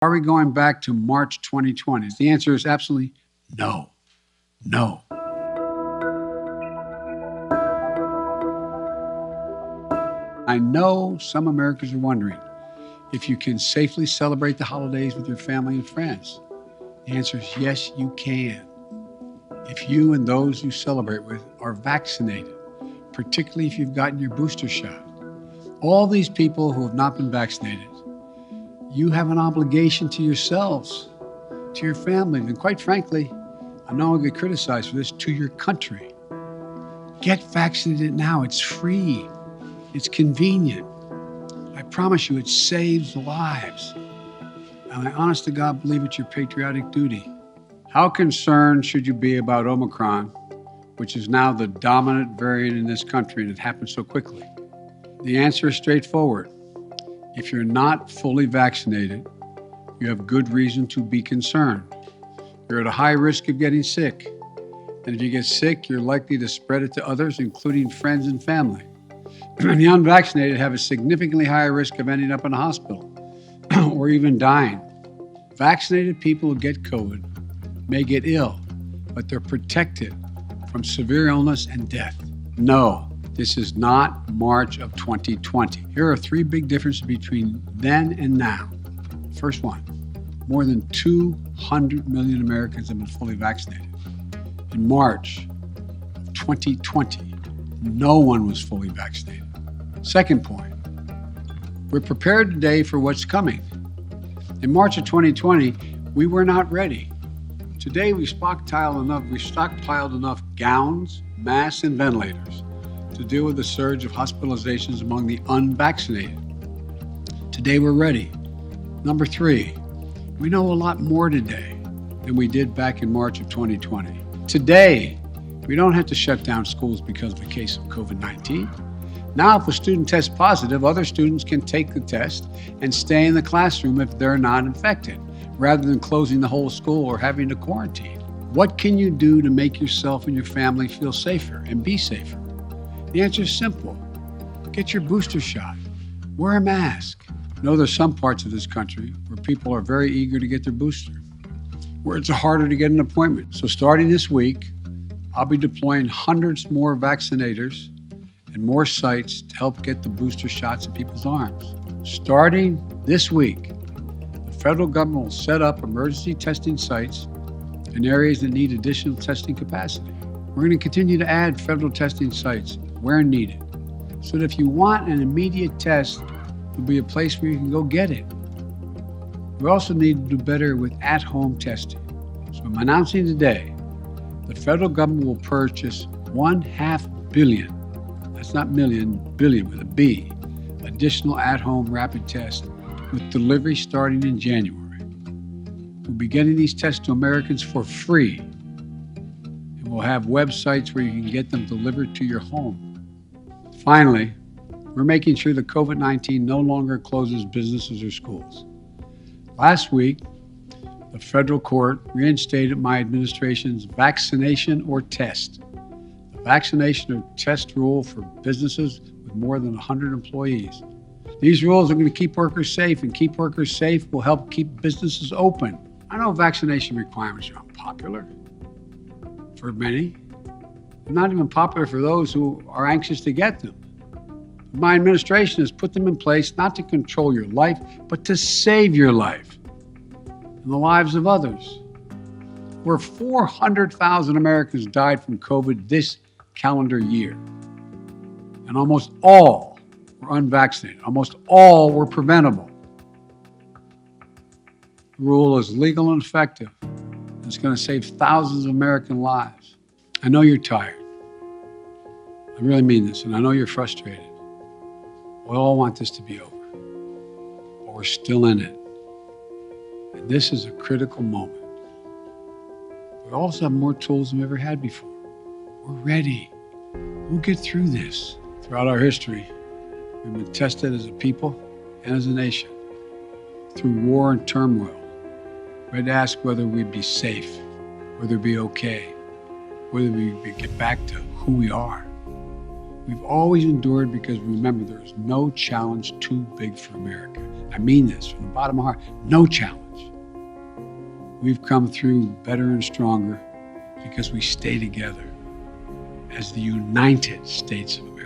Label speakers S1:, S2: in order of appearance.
S1: Are we going back to March 2020? The answer is absolutely no. No. I know some Americans are wondering if you can safely celebrate the holidays with your family and friends. The answer is yes, you can. If you and those you celebrate with are vaccinated, particularly if you've gotten your booster shot. All these people who have not been vaccinated, you have an obligation to yourselves, to your families, and quite frankly, I know I'll get criticized for this, to your country. Get vaccinated now. It's free. It's convenient. I promise you, it saves lives. And I honest to God believe it's your patriotic duty. How concerned should you be about Omicron, which is now the dominant variant in this country, and it happened so quickly? The answer is straightforward. If you're not fully vaccinated, you have good reason to be concerned. You're at a high risk of getting sick. And if you get sick, you're likely to spread it to others, including friends and family. The unvaccinated have a significantly higher risk of ending up in a hospital or even dying. Vaccinated people who get COVID may get ill, but they're protected from severe illness and death. No. This is not March of 2020. Here are three big differences between then and now. First one, more than 200 million Americans have been fully vaccinated. In March of 2020, no one was fully vaccinated. Second point, we're prepared today for what's coming. In March of 2020, we were not ready. Today, we stockpiled enough gowns, masks, and ventilators to deal with the surge of hospitalizations among the unvaccinated. Today, we're ready. Number three, we know a lot more today than we did back in March of 2020. Today, we don't have to shut down schools because of a case of COVID-19. Now, if a student tests positive, other students can take the test and stay in the classroom if they're not infected, rather than closing the whole school or having to quarantine. What can you do to make yourself and your family feel safer and be safer? The answer is simple. Get your booster shot. Wear a mask. I know there's some parts of this country where people are very eager to get their booster, where it's harder to get an appointment. So starting this week, I'll be deploying hundreds more vaccinators and more sites to help get the booster shots in people's arms. Starting this week, the federal government will set up emergency testing sites in areas that need additional testing capacity. We're going to continue to add federal testing sites where needed, so that if you want an immediate test, there'll be a place where you can go get it. We also need to do better with at-home testing. So I'm announcing today, the federal government will purchase 1/2 billion, that's not million, billion with a B, additional at-home rapid tests with delivery starting in January. We'll be getting these tests to Americans for free. And we'll have websites where you can get them delivered to your home. Finally, we're making sure that COVID-19 no longer closes businesses or schools. Last week, the federal court reinstated my administration's vaccination or test. The vaccination or test rule for businesses with more than 100 employees. These rules are going to keep workers safe, and keep workers safe will help keep businesses open. I know vaccination requirements are unpopular for many. They're not even popular for those who are anxious to get them. My administration has put them in place not to control your life, but to save your life and the lives of others. Where 400,000 Americans died from COVID this calendar year, and almost all were unvaccinated. Almost all were preventable. The rule is legal and effective. It's going to save thousands of American lives. I know you're tired. I really mean this, and I know you're frustrated. We all want this to be over, but we're still in it. And this is a critical moment. We also have more tools than we ever had before. We're ready. We'll get through this. Throughout our history, we've been tested as a people and as a nation through war and turmoil. We had to ask whether we'd be safe, whether we'd be okay, whether we'd get back to who we are. We've always endured because remember, there is no challenge too big for America. I mean this from the bottom of my heart. No challenge We've come through better and stronger because we stay together as the United States of America.